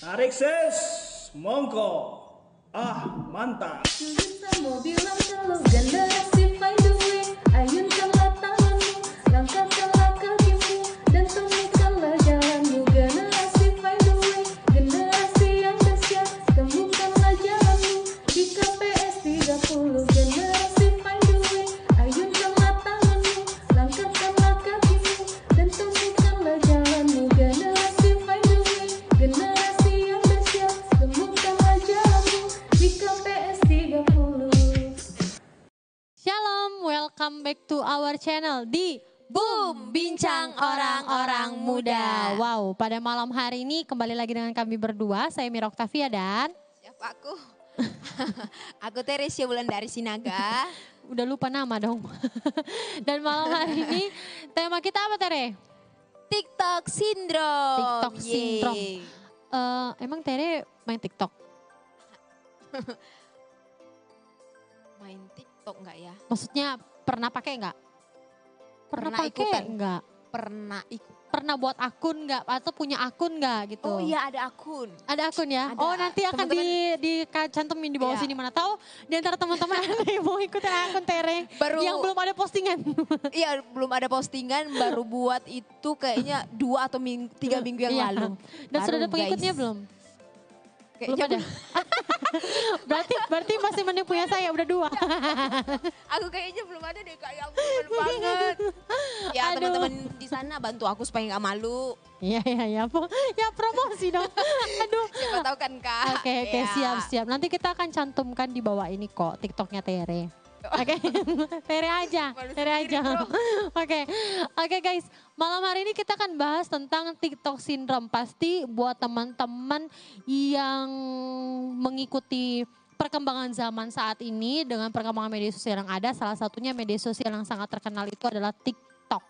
Tarik ses, monggo. Ah, mantap. Mau bilang kalau generasi find a way, ayunkanlah tanganmu, langkahkanlah kakimu, dan temukanlah jalanmu. Generasi find a way, generasi yang dahsyat, temukanlah jalanmu di KPS 30. Generasi find a way, ayunkanlah tanganmu, langkahkanlah kakimu, dan temukanlah jalanmu. Generasi find a way, generasi yang dahsyat, temukanlah jalanmu di KPS 30. Shalom, welcome back to our channel di Boom Bincang Orang-Orang Muda. Wow, pada malam hari ini kembali lagi dengan kami berdua. Saya Mira Octavia dan Siapa aku? Aku Teresia Wulandari Sinaga. udah lupa nama dong. Dan malam hari ini tema kita apa Tere? TikTok Syndrome. TikTok Yeay. Syndrome. Emang Tere main TikTok? Main TikTok enggak ya? Maksudnya pernah pakai enggak? Pernah pakai ikutan. enggak? Pernah ikut. Pernah buat akun enggak? Atau punya akun enggak gitu? Oh iya ada akun. Ada akun ya? Ada. Oh nanti akan dicantumin di bawah Iya. sini, mana tahu di antara teman-teman ada yang mau ikutin akun Tere Baru- yang belum ada postingan. Iya belum ada postingan, baru buat itu kayaknya 2 atau 3 minggu yang Iya. lalu. Dan sudah Baru, ada pengikutnya guys. belum? Belum Kayaknya ada. berarti masih mending punya saya udah 2. Aku kayaknya belum ada deh kak, ya ampun malu banget. Ya Aduh. teman-teman di sana bantu aku supaya nggak malu. Iya ya promosi dong. Aduh. Siapa tahu kan kak. Oke Ya. siap. Nanti kita akan cantumkan di bawah ini kok TikToknya Tere. Oke, Tere aja. Malu Tere sendiri, aja. bro. Oke guys, malam hari ini kita akan bahas tentang TikTok Syndrome. Pasti buat teman-teman yang mengikuti perkembangan zaman saat ini dengan perkembangan media sosial yang ada, salah satunya media sosial yang sangat terkenal itu adalah TikTok.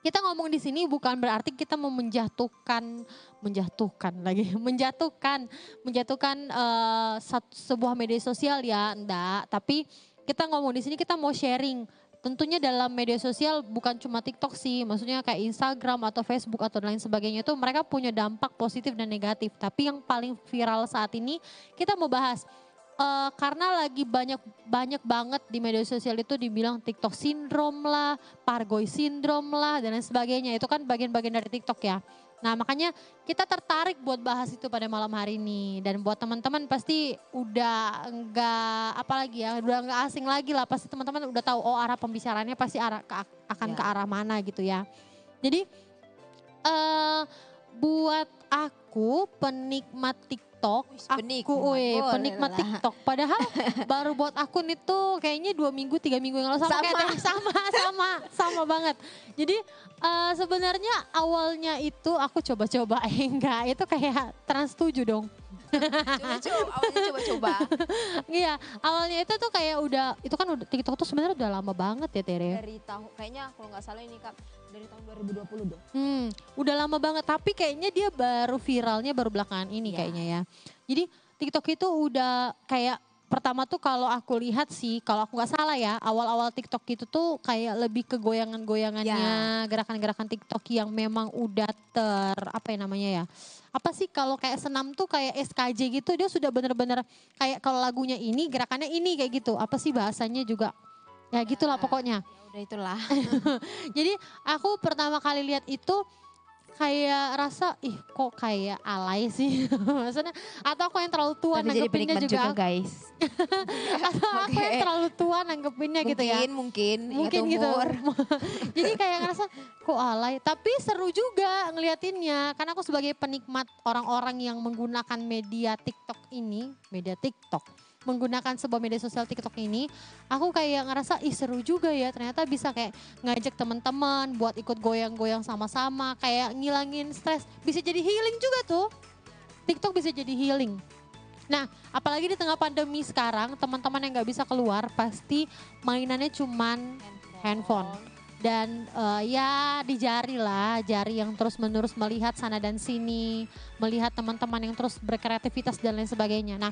Kita ngomong di sini bukan berarti kita mau menjatuhkan sebuah media sosial ya, enggak. Tapi kita ngomong di sini kita mau sharing. Tentunya dalam media sosial bukan cuma TikTok sih, maksudnya kayak Instagram atau Facebook atau lain sebagainya itu mereka punya dampak positif dan negatif. Tapi yang paling viral saat ini kita mau bahas. Karena lagi banyak banget di media sosial itu dibilang TikTok syndrome lah, Pargoy syndrome lah dan lain sebagainya. Itu kan bagian-bagian dari TikTok ya. Nah makanya kita tertarik buat bahas itu pada malam hari ini. Dan buat teman-teman pasti udah udah nggak asing lagi lah. Pasti teman-teman udah tahu arah pembicaraannya pasti akan ke arah mana gitu ya. Jadi buat aku penikmat TikTok, penikmat lah. TikTok. Padahal baru buat akun itu kayaknya 2 minggu 3 minggu yang lalu sama banget. Jadi sebenarnya awalnya itu aku coba-coba enggak, itu kayak trans 7 dong. Awalnya coba-coba. Iya, awalnya itu tuh kayak itu kan udah TikTok tuh sebenarnya udah lama banget ya Tere. Dari tahun, kayaknya kalau nggak salah ini kak, dari tahun 2020 deh. Udah lama banget tapi kayaknya dia viralnya baru belakangan ini Iya. kayaknya ya. Jadi TikTok itu udah kayak pertama tuh kalau aku lihat sih, kalau aku nggak salah ya, awal-awal TikTok itu tuh kayak lebih ke goyangan-goyangannya, gerakan-gerakan TikTok yang memang udah apa ya namanya ya. Apa sih kalau kayak senam tuh kayak SKJ gitu, dia sudah bener-bener kayak kalau lagunya ini, gerakannya ini kayak gitu. Apa sih bahasanya juga? Ya gitulah pokoknya. Ya udah itulah. Jadi aku pertama kali lihat itu kayak rasa kok kayak alay sih maksudnya, atau aku yang terlalu tua Tapi jadi nanggepinnya penikmat juga, juga guys. atau aku yang terlalu tua nanggepinnya gitu ya. Mungkin Gitu. umur. Jadi kayak ngerasa kok alay, tapi seru juga ngeliatinnya karena aku sebagai penikmat orang-orang yang menggunakan media TikTok, menggunakan sebuah media sosial TikTok ini, aku kayak ngerasa seru juga ya, ternyata bisa kayak ngajak teman-teman buat ikut goyang-goyang sama-sama, kayak ngilangin stres, bisa jadi healing juga tuh. TikTok bisa jadi healing. Nah, apalagi di tengah pandemi sekarang, teman-teman yang nggak bisa keluar pasti mainannya cuman handphone. Dan ya di jari yang terus-menerus melihat sana dan sini, melihat teman-teman yang terus berkreativitas dan lain sebagainya. Nah,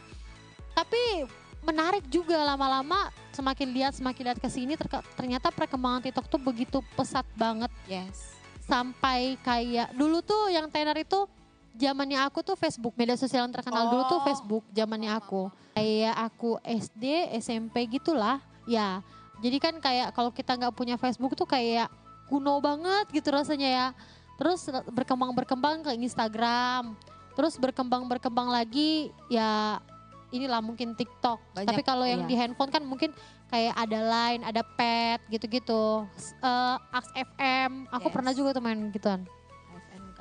tapi menarik juga lama-lama semakin lihat ke sini ternyata perkembangan TikTok tuh begitu pesat banget. Yes. Sampai kayak dulu tuh yang tenar itu zamannya aku tuh Facebook, media sosial yang terkenal dulu tuh Facebook zamannya aku. Kayak aku SD, SMP gitulah. Ya, jadi kan kayak kalau kita nggak punya Facebook tuh kayak kuno banget gitu rasanya ya. Terus berkembang ke Instagram. Terus berkembang lagi ya inilah mungkin TikTok. Banyak, Tapi kalau yang iya. di handphone kan mungkin kayak ada Line, ada Pet gitu-gitu. Aks FM, aku Yes. pernah juga tuh main gituan. FNK.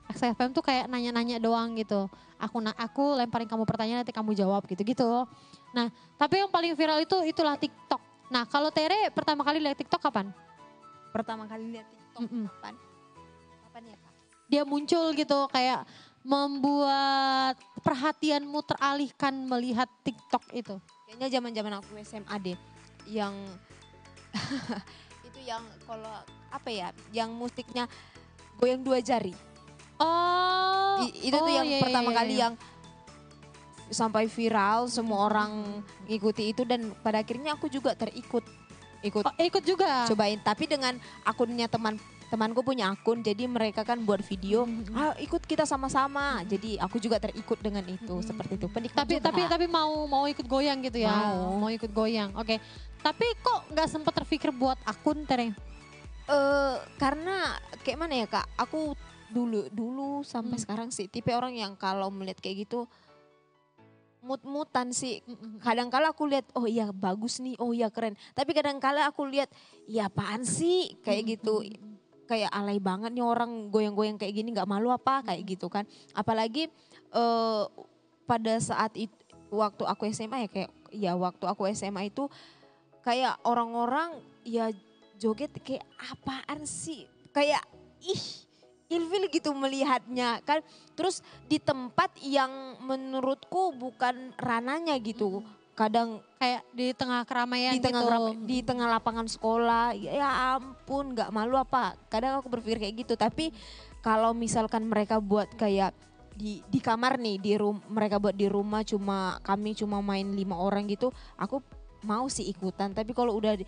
Aks FM tuh kayak nanya-nanya doang gitu. Aku lemparin kamu pertanyaan nanti kamu jawab gitu-gitu. Nah, tapi yang paling viral itulah TikTok. Nah, kalau Tere pertama kali lihat TikTok kapan? Pertama kali lihat TikTok Mm-mm. kapan? Kapan ya Kak? Dia muncul gitu kayak membuat perhatianmu teralihkan melihat TikTok itu. Kayaknya zaman-zaman aku SMA deh. Yang itu yang kalau apa ya, yang musiknya goyang dua jari. Oh, Itu tuh yang iya, pertama iya, kali iya. yang sampai viral, semua orang ngikuti itu dan pada akhirnya aku juga ikut Oh, ikut juga. cobain. Tapi dengan akunnya temanku punya akun, jadi mereka kan buat video, ikut kita sama-sama. Jadi aku juga terikut dengan itu, seperti itu. Penikmat juga. Tapi mau ikut goyang gitu ya. Mau. Mau ikut goyang. Oke. Tapi kok nggak sempat terpikir buat akun Tere? Karena kayak mana ya Kak, aku dulu sampai sekarang sih tipe orang yang kalau melihat kayak gitu mut-mutan sih. Kadang-kala aku lihat, oh iya bagus nih, oh iya keren. Tapi kadang-kala aku lihat, ya apaan sih kayak gitu. Kayak alay banget nih orang goyang-goyang kayak gini, nggak malu apa kayak gitu kan. Apalagi pada saat itu, waktu aku SMA ya kayak, ya waktu aku SMA itu kayak orang-orang ya joget kayak apaan sih. Kayak ilfil gitu melihatnya kan. Terus di tempat yang menurutku bukan rananya gitu. Kadang Kayak di tengah keramaian di tengah gitu. di tengah lapangan sekolah, ya ampun nggak malu apa. Kadang aku berpikir kayak gitu. Tapi kalau misalkan mereka buat kayak di kamar nih, mereka buat di rumah kami cuma main 5 orang gitu, aku mau sih ikutan. Tapi kalau udah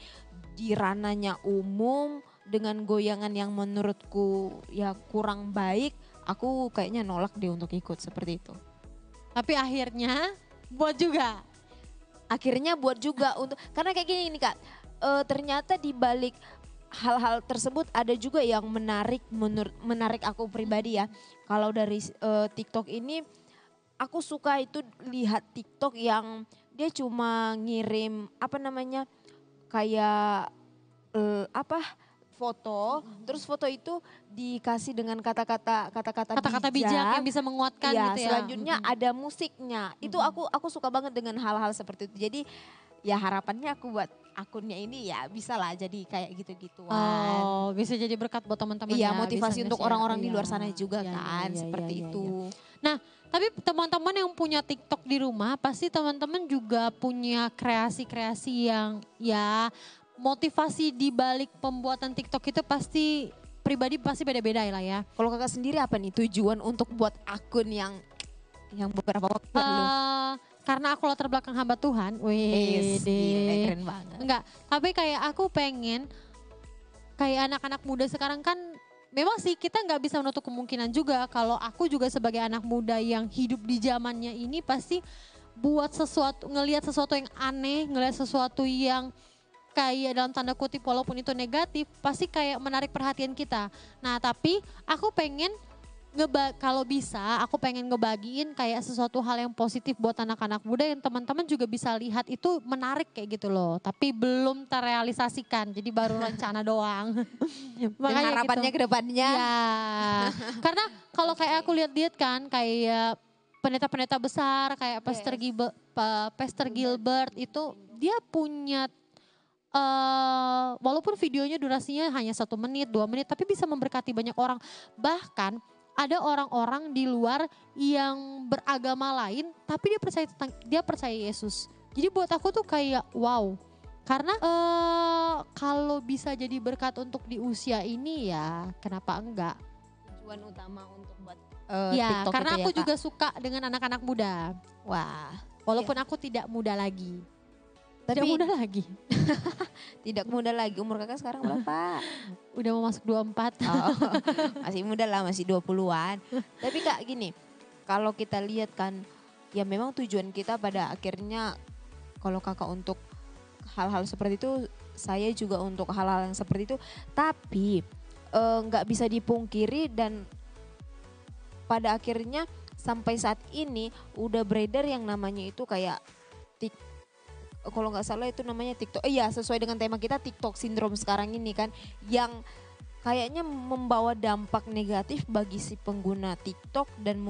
di rananya umum dengan goyangan yang menurutku ya kurang baik, aku kayaknya nolak deh untuk ikut seperti itu. Tapi akhirnya buat juga. Akhirnya buat juga untuk, karena kayak gini nih Kak, ternyata di balik hal-hal tersebut ada juga yang menarik aku pribadi ya. Kalau dari TikTok ini, aku suka itu lihat TikTok yang dia cuma ngirim apa namanya kayak foto, terus foto itu dikasih dengan kata-kata Kata-kata bijak yang bisa menguatkan iya, gitu ya. selanjutnya ada musiknya. Itu aku suka banget dengan hal-hal seperti itu. Jadi ya harapannya aku buat akunnya ini ya bisa lah jadi kayak gitu-gituan. Oh, bisa jadi berkat buat teman-teman Iya, ya. motivasi bisa untuk nge-share. orang-orang di Iya, luar sana juga iya, kan, iya, iya, seperti iya, itu. iya. Nah, tapi teman-teman yang punya TikTok di rumah, pasti teman-teman juga punya kreasi-kreasi yang ya motivasi di balik pembuatan TikTok itu pasti pribadi pasti beda-beda lah ya. Kalau kakak sendiri apa nih tujuan untuk buat akun yang beberapa waktu lalu? Karena aku latar belakang hamba Tuhan, wih, Gila, keren banget. enggak, tapi kayak aku pengen kayak anak-anak muda sekarang kan memang sih kita nggak bisa menutup kemungkinan juga kalau aku juga sebagai anak muda yang hidup di zamannya ini pasti buat sesuatu, ngelihat sesuatu yang aneh, ngelihat sesuatu yang kayak dalam tanda kutip walaupun itu negatif pasti kayak menarik perhatian kita. Nah tapi aku pengen kalau bisa aku pengen ngebagiin kayak sesuatu hal yang positif buat anak-anak muda yang teman-teman juga bisa lihat itu menarik kayak gitu loh. Tapi belum terrealisasikan jadi baru rencana doang. Dan Makanya harapannya gitu. ke depannya. Ya, karena kalau kayak aku lihat-lihat kan kayak pendeta-pendeta besar kayak Pastor Gilbert itu dia punya walaupun videonya durasinya hanya 1 menit, 2 menit, tapi bisa memberkati banyak orang. Bahkan ada orang-orang di luar yang beragama lain, tapi dia percaya Yesus. Jadi buat aku tuh kayak wow. Karena kalau bisa jadi berkat untuk di usia ini ya kenapa enggak? Tujuan utama untuk buat Ya TikTok karena itu ya, aku Kak? juga suka dengan anak-anak muda. Wah. Walaupun aku tidak muda lagi. Tidak Tapi muda lagi. tidak muda lagi. Umur kakak sekarang berapa? Udah mau masuk 24. Oh, masih muda lah, masih 20-an. Tapi Kak gini, kalau kita lihat kan, ya memang tujuan kita pada akhirnya kalau kakak untuk hal-hal seperti itu, saya juga untuk hal-hal yang seperti itu. Tapi nggak bisa dipungkiri dan pada akhirnya sampai saat ini udah beredar yang namanya itu kayak kalau nggak salah itu namanya TikTok. Iya, sesuai dengan tema kita TikTok syndrome sekarang ini kan, yang kayaknya membawa dampak negatif bagi si pengguna TikTok dan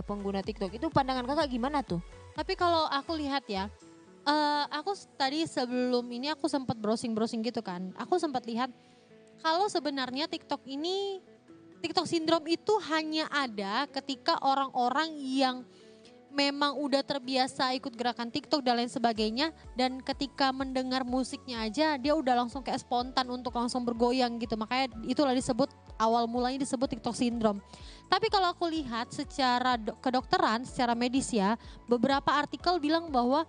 pengguna TikTok. Itu pandangan kakak gimana tuh? Tapi kalau aku lihat ya, aku tadi sebelum ini aku sempat browsing-browsing gitu kan. Aku sempat lihat kalau sebenarnya TikTok syndrome itu hanya ada ketika orang-orang yang memang udah terbiasa ikut gerakan TikTok dan lain sebagainya, dan ketika mendengar musiknya aja dia udah langsung kayak spontan untuk langsung bergoyang gitu. Makanya itulah disebut, awal mulanya disebut TikTok syndrome. Tapi kalau aku lihat secara kedokteran, secara medis ya, beberapa artikel bilang bahwa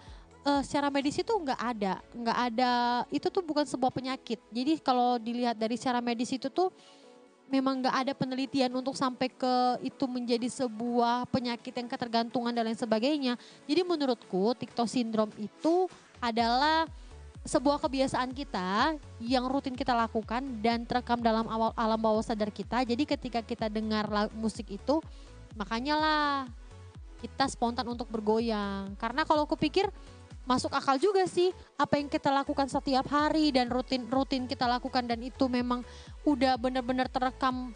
secara medis itu nggak ada, itu tuh bukan sebuah penyakit. Jadi kalau dilihat dari secara medis itu tuh memang nggak ada penelitian untuk sampai ke itu menjadi sebuah penyakit yang ketergantungan dan lain sebagainya. Jadi menurutku TikTok syndrome itu adalah sebuah kebiasaan kita yang rutin kita lakukan dan terekam dalam alam bawah sadar kita. Jadi ketika kita dengar musik itu, makanya lah kita spontan untuk bergoyang. Karena kalau aku pikir masuk akal juga sih apa yang kita lakukan setiap hari dan rutin kita lakukan, dan itu memang udah benar-benar terekam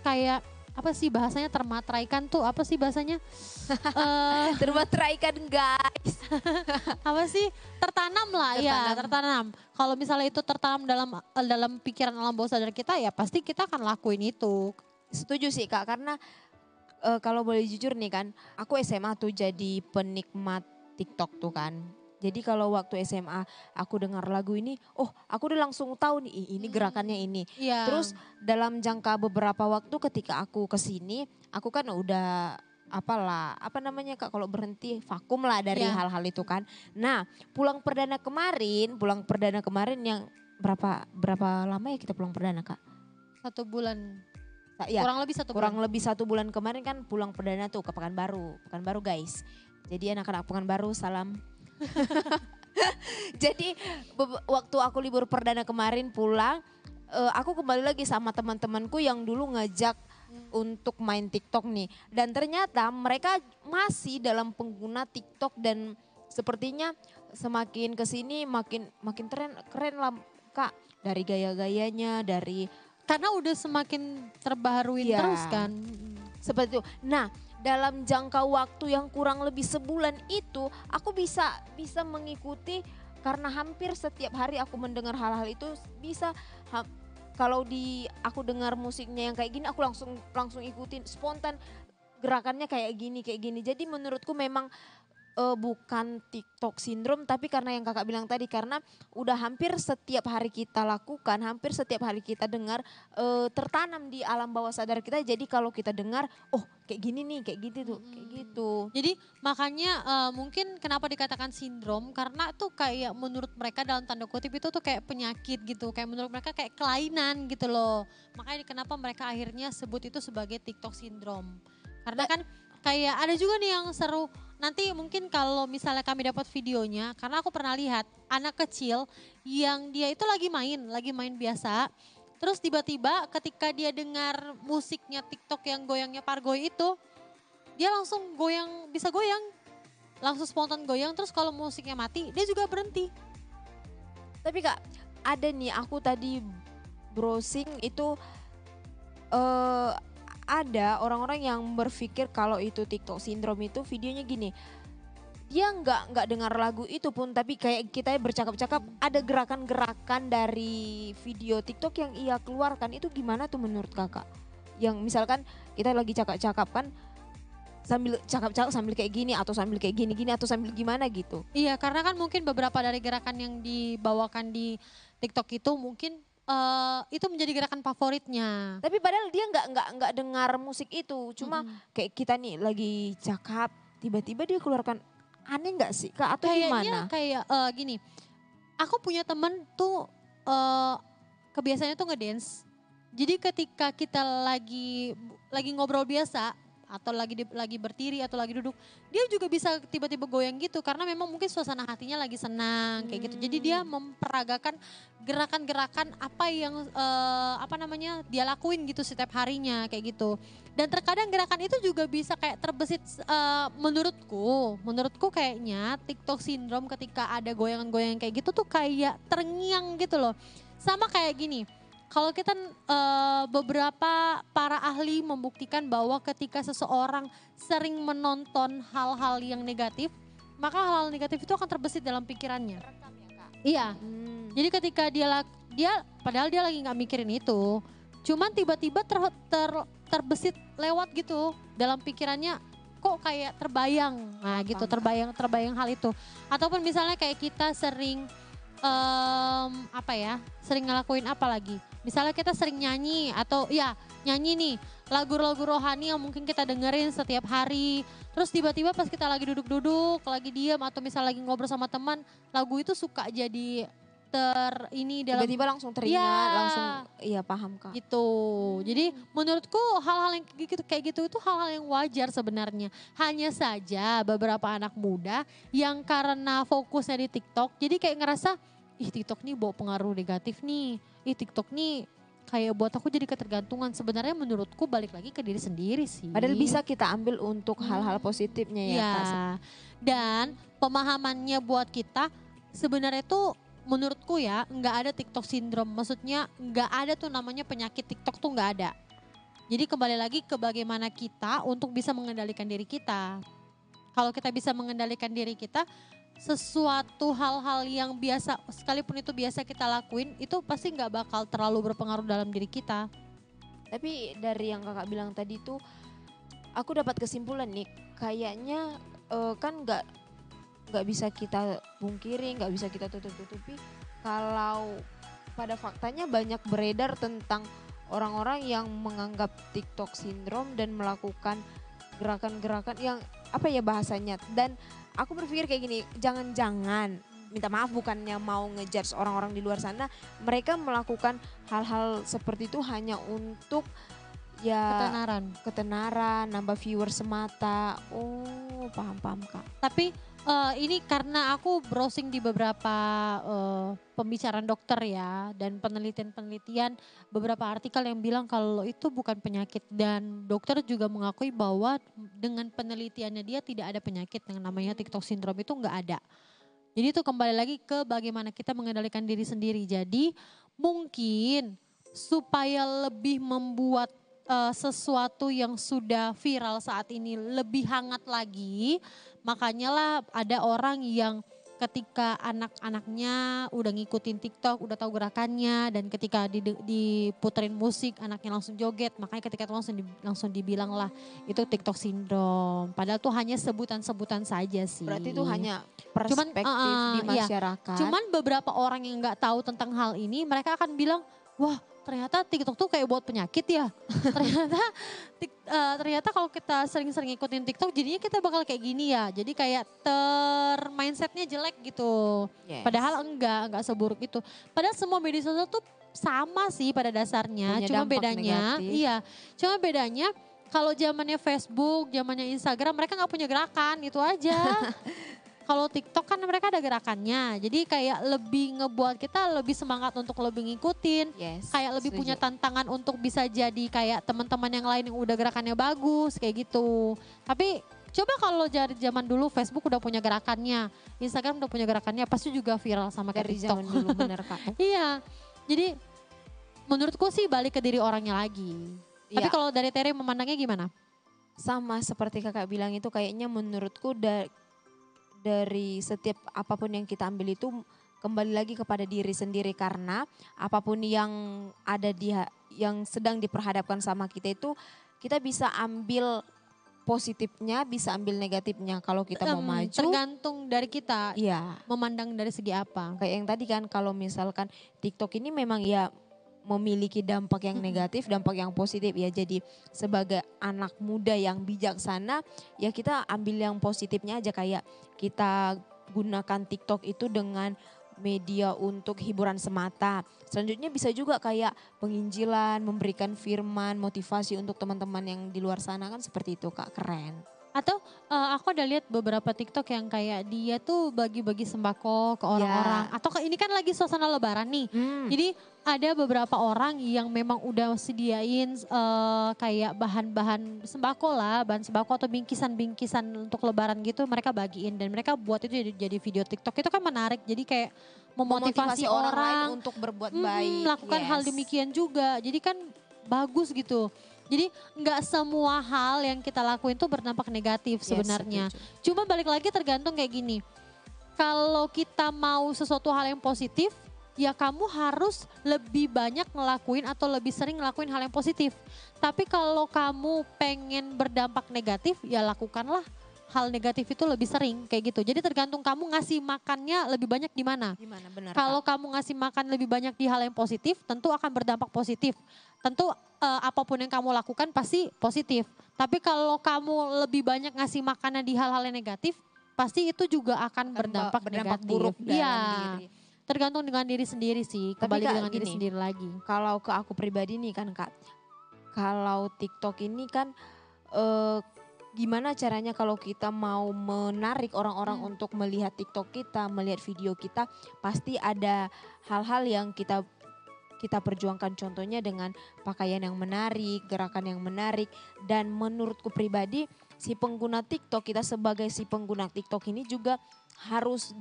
kayak apa sih bahasanya, termateraikan tuh apa sih bahasanya? Termateraikan guys. Apa sih, tertanam lah ya, tertanam. Kalau misalnya itu tertanam dalam pikiran alam bawah sadar kita, ya pasti kita akan lakuin itu. Setuju sih Kak, karena kalau boleh jujur nih kan, aku SMA tuh jadi penikmat TikTok tuh kan. Jadi kalau waktu SMA aku dengar lagu ini, oh aku udah langsung tahu nih ini gerakannya ini. Iya. Terus dalam jangka beberapa waktu ketika aku kesini, aku kan udah apa namanya Kak, kalau berhenti vakum lah dari Iya. hal-hal itu kan. Nah pulang perdana kemarin yang berapa lama ya kita pulang perdana Kak? 1 bulan. Ya, Kurang lebih 1 bulan. kurang lebih 1 bulan kemarin kan pulang perdana tuh ke Pekanbaru guys. Jadi anak-anak Pekanbaru salam. Jadi waktu aku libur perdana kemarin pulang, aku kembali lagi sama teman-temanku yang dulu ngajak untuk main TikTok nih. Dan ternyata mereka masih dalam pengguna TikTok dan sepertinya semakin kesini makin keren lah Kak. Dari gaya-gayanya, dari Karena udah semakin terbaharuin Iya. terus kan. seperti itu. Nah, dalam jangka waktu yang kurang lebih sebulan itu, aku bisa mengikuti karena hampir setiap hari aku mendengar hal-hal itu bisa. Kalau aku dengar musiknya yang kayak gini, aku langsung ikutin spontan gerakannya kayak gini. Jadi menurutku memang bukan TikTok syndrome, tapi karena yang kakak bilang tadi, karena udah hampir setiap hari kita lakukan, hampir setiap hari kita dengar, tertanam di alam bawah sadar kita. Jadi kalau kita dengar, oh kayak gini nih, kayak gitu tuh, kayak gitu. Jadi makanya mungkin kenapa dikatakan sindrom, karena tuh kayak menurut mereka dalam tanda kutip itu tuh kayak penyakit gitu. Kayak menurut mereka kayak kelainan gitu loh. Makanya kenapa mereka akhirnya sebut itu sebagai TikTok syndrome. Karena kan kayak ada juga nih yang seru. Nanti mungkin kalau misalnya kami dapat videonya, karena aku pernah lihat anak kecil yang dia itu lagi main biasa. Terus tiba-tiba ketika dia dengar musiknya TikTok yang goyangnya Pargoy itu, dia langsung bisa goyang. Langsung spontan goyang, terus kalau musiknya mati dia juga berhenti. Tapi Kak, ada nih aku tadi browsing itu ada orang-orang yang berpikir kalau itu TikTok syndrome itu videonya gini. Dia nggak dengar lagu itu pun, tapi kayak kita bercakap-cakap ada gerakan-gerakan dari video TikTok yang ia keluarkan. Itu gimana tuh menurut kakak? Yang misalkan kita lagi cakap-cakap kan, sambil cakap-cakap sambil kayak gini atau sambil kayak gini-gini atau sambil gimana gitu. Iya, karena kan mungkin beberapa dari gerakan yang dibawakan di TikTok itu mungkin itu menjadi gerakan favoritnya. Tapi padahal dia nggak dengar musik itu, cuma kayak kita nih lagi cakap, tiba-tiba dia keluarkan aneh nggak sih Kak atau Kayaknya gimana? kayak gini, aku punya temen tuh kebiasaannya tuh ngedance. Jadi ketika kita lagi ngobrol biasa atau lagi berdiri atau lagi duduk, dia juga bisa tiba-tiba goyang gitu karena memang mungkin suasana hatinya lagi senang kayak gitu. Jadi dia memperagakan gerakan-gerakan apa yang apa namanya dia lakuin gitu setiap harinya kayak gitu. Dan terkadang gerakan itu juga bisa kayak terbesit menurutku kayaknya TikTok syndrome ketika ada goyangan-goyangan kayak gitu tuh kayak terngiang gitu loh. Sama kayak gini, kalau kita beberapa para ahli membuktikan bahwa ketika seseorang sering menonton hal-hal yang negatif, maka hal-hal negatif itu akan terbesit dalam pikirannya. Iya. Jadi ketika dia padahal dia lagi nggak mikirin itu, cuman tiba-tiba terbesit lewat gitu dalam pikirannya, kok kayak terbayang, nah gitu terbayang hal itu. Ataupun misalnya kayak kita sering sering ngelakuin apa lagi? Misalnya kita sering nyanyi atau ya nyanyi nih lagu-lagu rohani yang mungkin kita dengerin setiap hari. Terus tiba-tiba pas kita lagi duduk-duduk, lagi diam atau misalnya lagi ngobrol sama teman, lagu itu suka jadi dalam Tiba-tiba langsung teringat, Iya. langsung iya paham Kak. gitu. Jadi menurutku hal-hal yang kayak gitu itu hal-hal yang wajar sebenarnya. Hanya saja beberapa anak muda yang karena fokusnya di TikTok, jadi kayak ngerasa, ih TikTok nih bawa pengaruh negatif nih. Ih TikTok nih kayak buat aku jadi ketergantungan. Sebenarnya menurutku balik lagi ke diri sendiri sih. Padahal bisa kita ambil untuk hal-hal positifnya ya Iya. Kak. Dan pemahamannya buat kita sebenarnya tuh menurutku ya nggak ada TikTok syndrome. Maksudnya nggak ada tuh namanya penyakit TikTok tuh nggak ada. Jadi kembali lagi ke bagaimana kita untuk bisa mengendalikan diri kita. Kalau kita bisa mengendalikan diri kita, sesuatu hal-hal yang biasa sekalipun itu biasa kita lakuin itu pasti nggak bakal terlalu berpengaruh dalam diri kita. Tapi dari yang Kakak bilang tadi tuh aku dapat kesimpulan nih kayaknya kan nggak bisa kita pungkiri, nggak bisa kita tutup-tutupi kalau pada faktanya banyak beredar tentang orang-orang yang menganggap TikTok syndrome dan melakukan gerakan-gerakan yang apa ya bahasanya, dan aku berpikir kayak gini, jangan-jangan minta maaf bukannya mau ngejudge orang-orang di luar sana, mereka melakukan hal-hal seperti itu hanya untuk ya ketenaran, nambah viewer semata. Oh, paham Kak. Tapi ini karena aku browsing di beberapa pembicaraan dokter ya dan penelitian-penelitian beberapa artikel yang bilang kalau itu bukan penyakit dan dokter juga mengakui bahwa dengan penelitiannya dia tidak ada penyakit yang namanya TikTok syndrome itu nggak ada. Jadi itu kembali lagi ke bagaimana kita mengendalikan diri sendiri. Jadi mungkin supaya lebih membuat sesuatu yang sudah viral saat ini lebih hangat lagi, makanya lah ada orang yang ketika anak-anaknya udah ngikutin TikTok, udah tahu gerakannya dan ketika diputerin musik anaknya langsung joget, makanya ketika itu langsung dibilang lah itu TikTok syndrome. Padahal tuh hanya sebutan-sebutan saja sih. Berarti itu hanya perspektif di masyarakat. Iya. Cuman beberapa orang yang nggak tahu tentang hal ini, mereka akan bilang, wah ternyata TikTok tuh kayak buat penyakit ya. ternyata kalau kita sering-sering ikutin TikTok jadinya kita bakal kayak gini ya. Jadi kayak mindsetnya jelek gitu. Yes. Padahal enggak seburuk itu. Padahal semua media sosial tuh sama sih pada dasarnya. Punya Cuma dampak bedanya, negatif. iya. Cuma bedanya kalau zamannya Facebook, zamannya Instagram mereka nggak punya gerakan, itu aja. Kalau TikTok kan mereka ada gerakannya, jadi kayak lebih ngebuat kita lebih semangat untuk lebih ngikutin, Yes, kayak lebih setuju. punya tantangan untuk bisa jadi kayak teman-teman yang lain yang udah gerakannya bagus kayak gitu. Tapi coba kalau dari zaman dulu Facebook udah punya gerakannya, Instagram udah punya gerakannya, pasti juga viral sama kayak Dari TikTok. zaman dulu bener Kak. Iya, jadi menurutku sih balik ke diri orangnya lagi. Tapi Iya. kalau dari Tere memandangnya gimana? Sama seperti Kakak bilang itu kayaknya menurutku dari setiap apapun yang kita ambil itu kembali lagi kepada diri sendiri, karena apapun yang ada yang sedang diperhadapkan sama kita itu kita bisa ambil positifnya, bisa ambil negatifnya. Kalau kita mau maju, Tergantung dari kita iya. memandang dari segi apa. Kayak yang tadi kan kalau misalkan TikTok ini memang ya memiliki dampak yang negatif, dampak yang positif ya. Jadi sebagai anak muda yang bijaksana ya kita ambil yang positifnya aja, kayak kita gunakan TikTok itu dengan media untuk hiburan semata. Selanjutnya bisa juga kayak penginjilan, memberikan firman, motivasi untuk teman-teman yang di luar sana, kan seperti itu Kak, keren. Atau aku ada lihat beberapa TikTok yang kayak dia tuh bagi-bagi sembako ke orang-orang. Atau ini kan lagi suasana lebaran nih. Jadi ada beberapa orang yang memang udah sediain kayak bahan-bahan sembako lah. Bahan sembako atau bingkisan-bingkisan untuk lebaran gitu mereka bagiin. Dan mereka buat itu jadi video TikTok. Itu kan menarik, jadi kayak memotivasi orang lain orang untuk berbuat baik. melakukan hal demikian juga. Jadi kan bagus gitu. Jadi nggak semua hal yang kita lakuin tuh berdampak negatif sebenarnya. Cuma balik lagi tergantung kayak gini. Kalau kita mau sesuatu hal yang positif, ya kamu harus lebih banyak ngelakuin atau lebih sering ngelakuin hal yang positif. Tapi kalau kamu pengen berdampak negatif, ya lakukanlah hal negatif itu lebih sering kayak gitu. Jadi tergantung kamu ngasih makannya lebih banyak di mana. Benar, Kalau kamu ngasih makan lebih banyak di hal yang positif, tentu akan berdampak positif. Tentu apapun yang kamu lakukan pasti positif. Tapi kalau kamu lebih banyak ngasih makanan di hal-hal yang negatif, pasti itu juga akan berdampak negatif. Buruk dalam Iya. diri. Tergantung dengan diri sendiri sih, kembali Kak, dengan diri gini, sendiri lagi. Kalau ke aku pribadi nih kan Kak, kalau TikTok ini kan gimana caranya kalau kita mau menarik orang-orang untuk melihat TikTok kita, melihat video kita, pasti ada hal-hal yang kita perjuangkan, contohnya dengan pakaian yang menarik, gerakan yang menarik. Dan menurutku pribadi si pengguna TikTok, kita sebagai si pengguna TikTok ini juga harus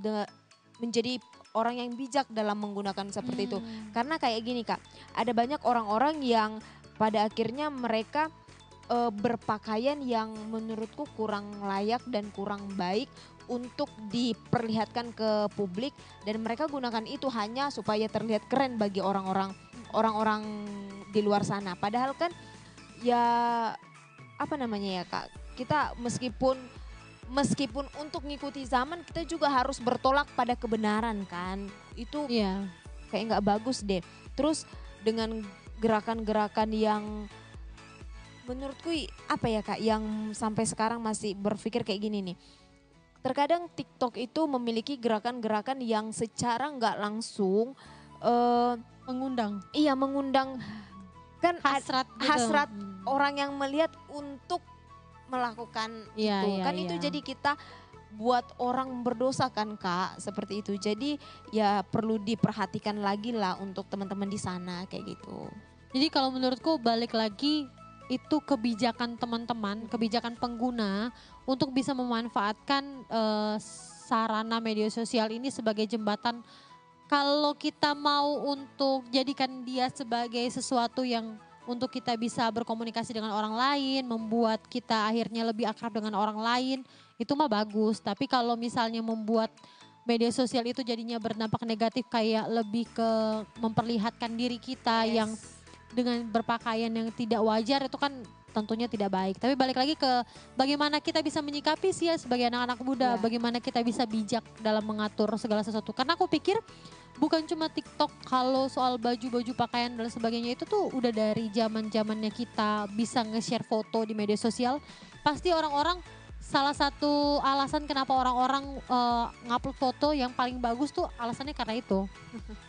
menjadi orang yang bijak dalam menggunakan seperti itu. Karena kayak gini Kak, ada banyak orang-orang yang pada akhirnya mereka berpakaian yang menurutku kurang layak dan kurang baik untuk diperlihatkan ke publik, dan mereka gunakan itu hanya supaya terlihat keren bagi orang-orang di luar sana. Padahal kan ya apa namanya ya Kak, kita meskipun untuk ngikuti zaman kita juga harus bertolak pada kebenaran kan. Itu kayak nggak bagus deh. Terus dengan gerakan-gerakan yang menurutku apa ya Kak, yang sampai sekarang masih berpikir kayak gini nih. Terkadang TikTok itu memiliki gerakan-gerakan yang secara nggak langsung Mengundang. Iya, mengundang kan Hasrat gitu. hasrat orang yang melihat untuk melakukan Iya, itu. iya, Kan itu iya. jadi kita buat orang berdosa kan Kak, seperti itu. Jadi ya perlu diperhatikan lagi lah untuk teman-teman di sana kayak gitu. Jadi kalau menurutku balik lagi itu kebijakan teman-teman, kebijakan pengguna untuk bisa memanfaatkan sarana media sosial ini sebagai jembatan. Kalau kita mau untuk jadikan dia sebagai sesuatu yang untuk kita bisa berkomunikasi dengan orang lain, membuat kita akhirnya lebih akrab dengan orang lain, itu mah bagus. Tapi kalau misalnya membuat media sosial itu jadinya berdampak negatif, kayak lebih ke memperlihatkan diri kita yang dengan berpakaian yang tidak wajar, itu kan tentunya tidak baik. Tapi balik lagi ke bagaimana kita bisa menyikapi sih ya sebagai anak-anak muda, bagaimana kita bisa bijak dalam mengatur segala sesuatu. Karena aku pikir bukan cuma TikTok, kalau soal baju-baju pakaian dan sebagainya itu tuh udah dari zaman-zamannya kita bisa nge-share foto di media sosial. Pasti orang-orang, salah satu alasan kenapa orang-orang ngupload foto yang paling bagus tuh alasannya karena itu.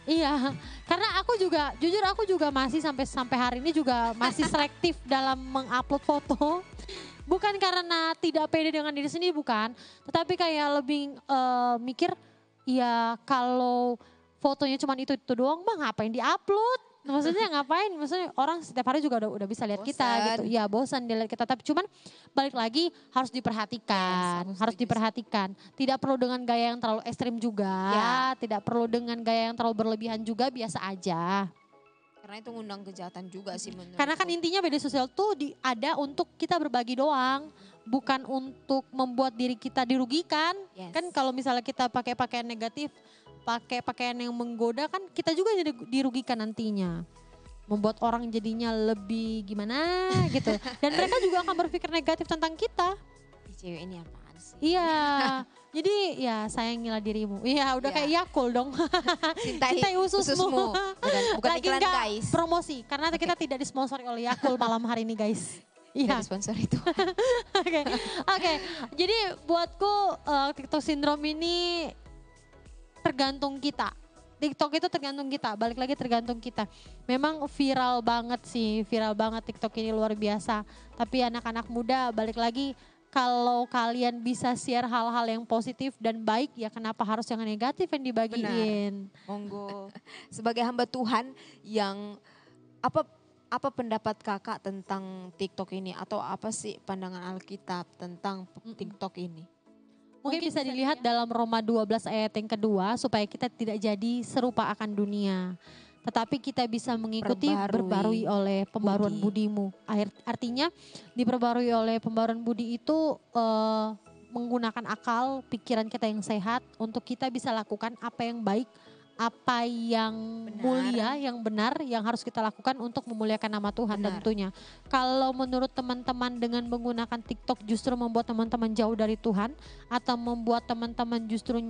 Iya, karena aku juga, jujur aku juga masih sampai hari ini juga masih selektif dalam mengupload foto. Bukan karena tidak pede dengan diri sendiri, bukan. Tetapi kayak lebih mikir, ya kalau fotonya cuma itu doang mah ngapain diupload? Maksudnya ngapain? Maksudnya orang setiap hari juga udah bisa lihat kita gitu. Ya bosan dilihat kita. Tapi cuman balik lagi harus diperhatikan. Harus diperhatikan. Tidak perlu dengan gaya yang terlalu ekstrim juga. Tidak perlu dengan gaya yang terlalu berlebihan juga, biasa aja. Karena itu ngundang kejahatan juga sih menurut. Karena kan intinya media sosial tuh ada untuk kita berbagi doang. Bukan untuk membuat diri kita dirugikan. Kan kalau misalnya kita pakai pakaian negatif, pakai pakaian yang menggoda, kan kita juga jadi dirugikan nantinya. Membuat orang jadinya lebih gimana gitu. Dan mereka juga akan berpikir negatif tentang kita. Cewek ini apaan apaan sih? Iya, jadi ya sayangilah dirimu. Iya, udah Iya. kayak Yakul dong. Cintai ususmu. Bukan Lagi iklan nggak guys. promosi, karena Oke. kita tidak disponsori oleh Yakul malam hari ini guys. Iya. Dari sponsor itu. Oke, oke. Jadi buatku TikTok syndrome ini tergantung kita. TikTok itu tergantung kita, balik lagi tergantung kita. Memang viral banget sih, viral banget TikTok ini luar biasa. Tapi anak-anak muda balik lagi kalau kalian bisa share hal-hal yang positif dan baik ya kenapa harus yang negatif yang dibagiin. Monggo. Sebagai hamba Tuhan yang apa pendapat kakak tentang TikTok ini atau apa sih pandangan Alkitab tentang TikTok ini? Mungkin bisa dilihat dalam Roma 12 ayat yang kedua supaya kita tidak jadi serupa akan dunia. Tetapi kita bisa mengikuti berbarui oleh pembaruan budimu. Artinya diperbarui oleh pembaruan budi itu menggunakan akal, pikiran kita yang sehat untuk kita bisa lakukan apa yang baik, apa yang mulia, yang benar, yang harus kita lakukan untuk memuliakan nama Tuhan tentunya. Kalau menurut teman-teman dengan menggunakan TikTok justru membuat teman-teman jauh dari Tuhan atau membuat teman-teman justru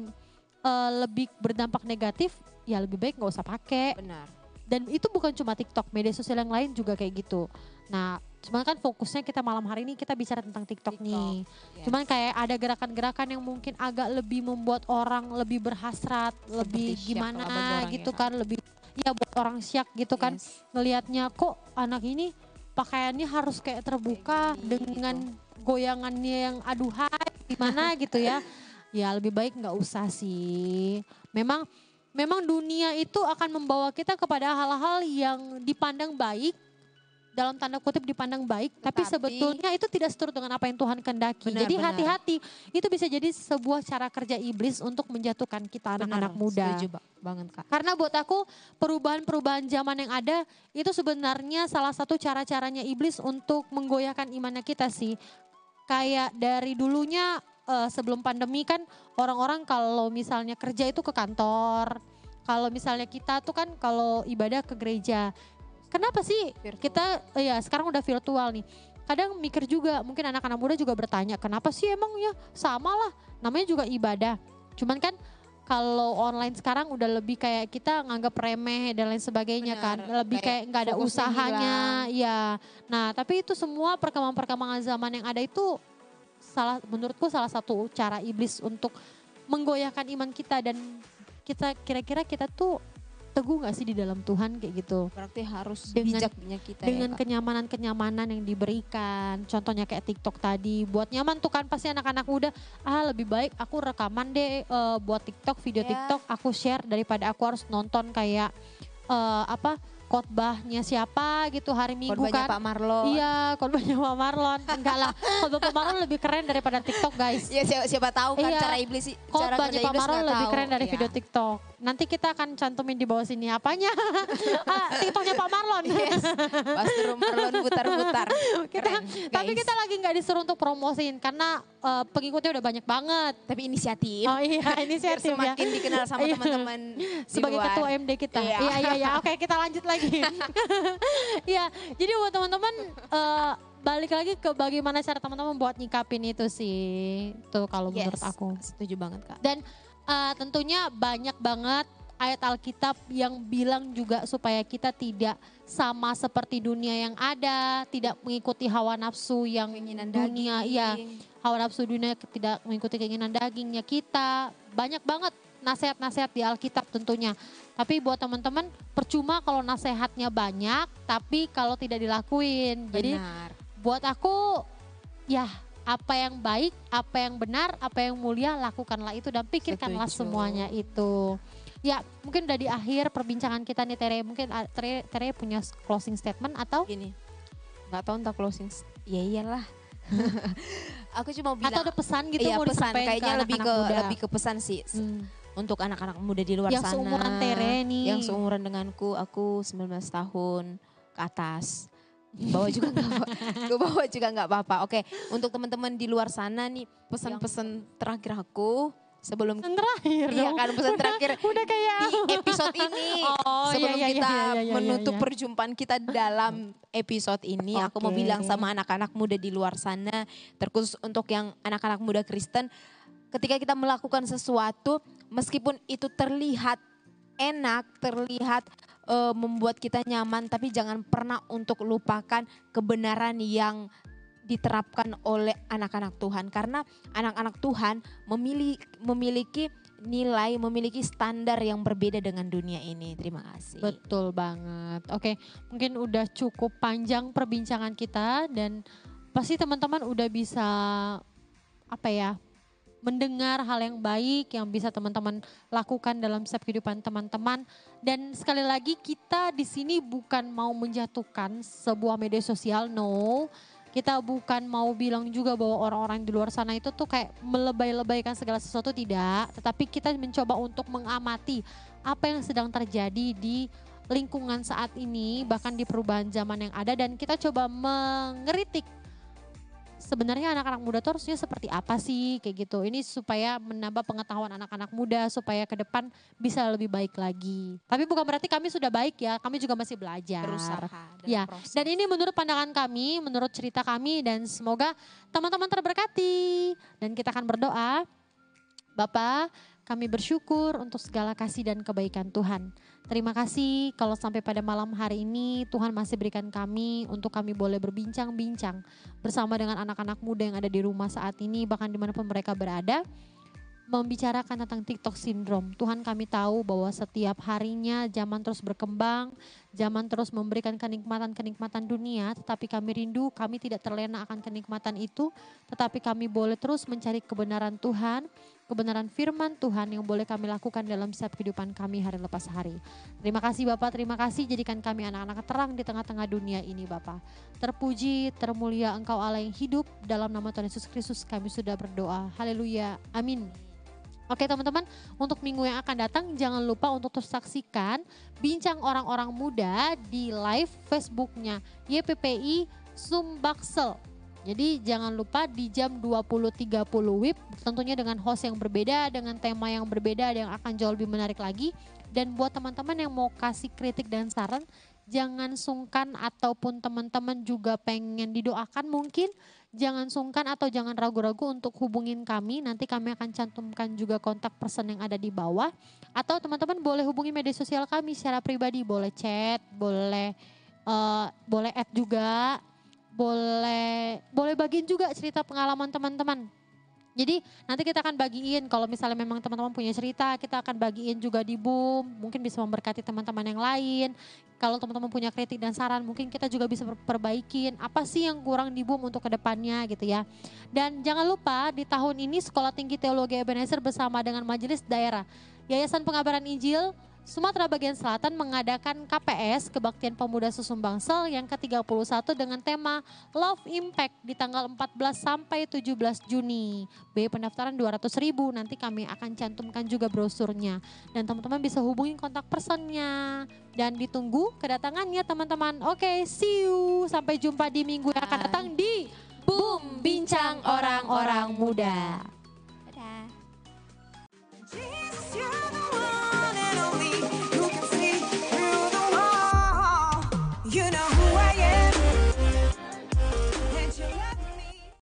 lebih berdampak negatif, ya lebih baik nggak usah pakai. Benar. Dan itu bukan cuma TikTok, media sosial yang lain juga kayak gitu. Nah, cuman kan fokusnya kita malam hari ini kita bicara tentang TikTok nih. Yes. Cuman kayak ada gerakan-gerakan yang mungkin agak lebih membuat orang lebih berhasrat, lebih Syak gimana kalau ada orang gitu ya. kan, lebih ya buat orang syak gitu kan. Yes. Ngelihatnya kok anak ini pakaiannya harus kayak terbuka Kayak gini, dengan goyangannya yang aduhai gimana gitu ya. Ya lebih baik nggak usah sih. Memang dunia itu akan membawa kita kepada hal-hal yang dipandang baik, dalam tanda kutip dipandang baik, tapi sebetulnya itu tidak seturut dengan apa yang Tuhan kehendaki. Benar, Jadi benar. hati-hati, itu bisa jadi sebuah cara kerja iblis untuk menjatuhkan kita anak-anak muda. Setuju banget Kak. Karena buat aku perubahan-perubahan zaman yang ada itu sebenarnya salah satu cara-caranya iblis untuk menggoyahkan imannya kita sih. Kayak dari dulunya sebelum pandemi kan orang-orang kalau misalnya kerja itu ke kantor. Kalau misalnya kita tuh kan kalau ibadah ke gereja. Kenapa sih Virtual. kita ya sekarang udah virtual nih. Kadang mikir juga mungkin anak-anak muda juga bertanya kenapa sih emang ya sama lah namanya juga ibadah. Cuman kan kalau online sekarang udah lebih kayak kita nganggap remeh dan lain sebagainya. Benar, Kan. Lebih kayak nggak ada fokusnya usahanya. hilang. Ya. Nah tapi itu semua perkembangan-perkembangan zaman yang ada itu menurutku salah satu cara iblis untuk menggoyahkan iman kita dan kita kira-kira kita tuh teguh gak sih di dalam Tuhan kayak gitu. Berarti harus Dengan- bijaknya kita Dengan ya Kak. kenyamanan-kenyamanan yang diberikan. Contohnya kayak TikTok tadi. Buat nyaman tuh kan pasti anak-anak muda. Lebih baik aku rekaman deh buat TikTok, video Ya. TikTok aku share daripada aku harus nonton kayak khotbahnya siapa gitu hari Minggu Korbannya kan. Pak Marlon. Iya, khotbahnya Pak Marlon. Enggak lah, khotbah Pak Marlon lebih keren daripada TikTok guys. Ya siapa tahu kan Iya. cara iblis cara Khotbahnya kerja Pak iblis Marlon nggak lebih tahu. keren dari Iya. video TikTok. Nanti kita akan cantumin di bawah sini apanya? TikToknya Pak Marlon. Yes. Pasti Marlon putar-putar. Kita, Keren, tapi guys. kita lagi nggak disuruh untuk promosiin karena pengikutnya udah banyak banget. Tapi inisiatif. Oh iya, Biar inisiatif ya. semakin dikenal sama Iya. teman-teman di Sebagai luar. ketua MD kita. Iya. Iya. Oke, kita lanjut lagi. Iya, jadi buat teman-teman balik lagi ke bagaimana cara teman-teman buat nyikapin itu sih. Tuh kalau menurut aku. Setuju banget Kak. Dan tentunya banyak banget ayat Alkitab yang bilang juga supaya kita tidak sama seperti dunia yang ada, tidak mengikuti hawa nafsu yang Keinginan dunia, daging. iya, hawa nafsu dunia tidak mengikuti keinginan dagingnya kita. Banyak banget nasihat-nasihat di Alkitab tentunya. Tapi buat teman-teman percuma kalau nasihatnya banyak, tapi kalau tidak dilakuin. Jadi Benar. buat aku ya apa yang baik, apa yang benar, apa yang mulia lakukanlah itu dan pikirkanlah Setuju. semuanya itu. Ya mungkin udah di akhir perbincangan kita nih Tere, mungkin Tere punya closing statement atau Gini. Nggak tahu entah closing. Ya iyalah. Aku cuma bilang. ada pesan gitu iya, mau pesan disampaikan kayaknya ke lebih anak-anak ke muda? lebih ke pesan sih. Hmm. Untuk anak-anak muda di luar Yang sana. seumuran Tere nih. Yang seumuran denganku, aku 19 tahun ke atas. Bawa juga nggak gue bawa juga nggak apa-apa. Oke, untuk teman-teman di luar sana nih pesan-pesan terakhir aku sebelum Pesan terakhir iya dong. kan pesan terakhir Udah kayak di episode ini. Oh, Sebelum iya, iya, kita iya, iya, iya, menutup iya. perjumpaan kita dalam episode ini, aku mau Oke. bilang sama anak-anak muda di luar sana, terkhusus untuk yang anak-anak muda Kristen, ketika kita melakukan sesuatu, meskipun itu terlihat enak, terlihat membuat kita nyaman, tapi jangan pernah untuk lupakan kebenaran yang diterapkan oleh anak-anak Tuhan. Karena anak-anak Tuhan memiliki nilai, memiliki standar yang berbeda dengan dunia ini. Terima kasih. Betul banget. Oke, mungkin udah cukup panjang perbincangan kita dan pasti teman-teman udah bisa mendengar hal yang baik yang bisa teman-teman lakukan dalam setiap kehidupan teman-teman. Dan sekali lagi kita di sini bukan mau menjatuhkan sebuah media sosial, no. Kita bukan mau bilang juga bahwa orang-orang di luar sana itu tuh kayak melebay-lebaykan segala sesuatu, tidak. Tetapi kita mencoba untuk mengamati apa yang sedang terjadi di lingkungan saat ini, bahkan di perubahan zaman yang ada. Dan kita coba mengeritik sebenarnya anak-anak muda tuh harusnya seperti apa sih kayak gitu. Ini supaya menambah pengetahuan anak-anak muda supaya ke depan bisa lebih baik lagi. Tapi bukan berarti kami sudah baik ya, kami juga masih belajar. Berusaha dalam Ya, proses. dan ini menurut pandangan kami, menurut cerita kami dan semoga teman-teman terberkati. Dan kita akan berdoa. Bapa, kami bersyukur untuk segala kasih dan kebaikan Tuhan. Terima kasih kalau sampai pada malam hari ini Tuhan masih berikan kami untuk kami boleh berbincang-bincang bersama dengan anak-anak muda yang ada di rumah saat ini, bahkan dimanapun mereka berada, membicarakan tentang TikTok syndrome. Tuhan, kami tahu bahwa setiap harinya zaman terus berkembang, zaman terus memberikan kenikmatan-kenikmatan dunia, tetapi kami rindu, kami tidak terlena akan kenikmatan itu, tetapi kami boleh terus mencari kebenaran Tuhan, kebenaran firman Tuhan yang boleh kami lakukan dalam setiap kehidupan kami hari lepas hari. Terima kasih Bapak, terima kasih jadikan kami anak-anak terang di tengah-tengah dunia ini Bapak. Terpuji, termulia Engkau Allah yang hidup, dalam nama Tuhan Yesus Kristus kami sudah berdoa. Haleluya, amin. Oke teman-teman, untuk minggu yang akan datang jangan lupa untuk terus saksikan Bincang Orang-Orang Muda di live Facebooknya YPPI Sumbaksel. Jadi jangan lupa di jam 20.30 WIB, tentunya dengan host yang berbeda, dengan tema yang berbeda yang akan jauh lebih menarik lagi. Dan buat teman-teman yang mau kasih kritik dan saran, jangan sungkan ataupun teman-teman juga pengen didoakan mungkin, jangan sungkan atau jangan ragu-ragu untuk hubungin kami. Nanti kami akan cantumkan juga kontak person yang ada di bawah. Atau teman-teman boleh hubungi media sosial kami secara pribadi, boleh chat, boleh add juga, boleh bagiin juga cerita pengalaman teman-teman. Jadi nanti kita akan bagiin kalau misalnya memang teman-teman punya cerita, kita akan bagiin juga di Boom, mungkin bisa memberkati teman-teman yang lain. Kalau teman-teman punya kritik dan saran mungkin kita juga bisa perbaikin apa sih yang kurang di Boom untuk kedepannya gitu ya. Dan jangan lupa di tahun ini Sekolah Tinggi Teologi Ebenezer bersama dengan Majelis Daerah Yayasan Pengabaran Injil Sumatera Bagian Selatan mengadakan KPS Kebaktian Pemuda Susumbangsel yang ke-31 dengan tema Love Impact di tanggal 14 sampai 17 Juni. Biaya pendaftaran 200.000, nanti kami akan cantumkan juga brosurnya. Dan teman-teman bisa hubungi kontak personnya dan ditunggu kedatangannya teman-teman. Oke, see you. Sampai jumpa di minggu yang akan datang di Boom, Bincang Orang-Orang Muda.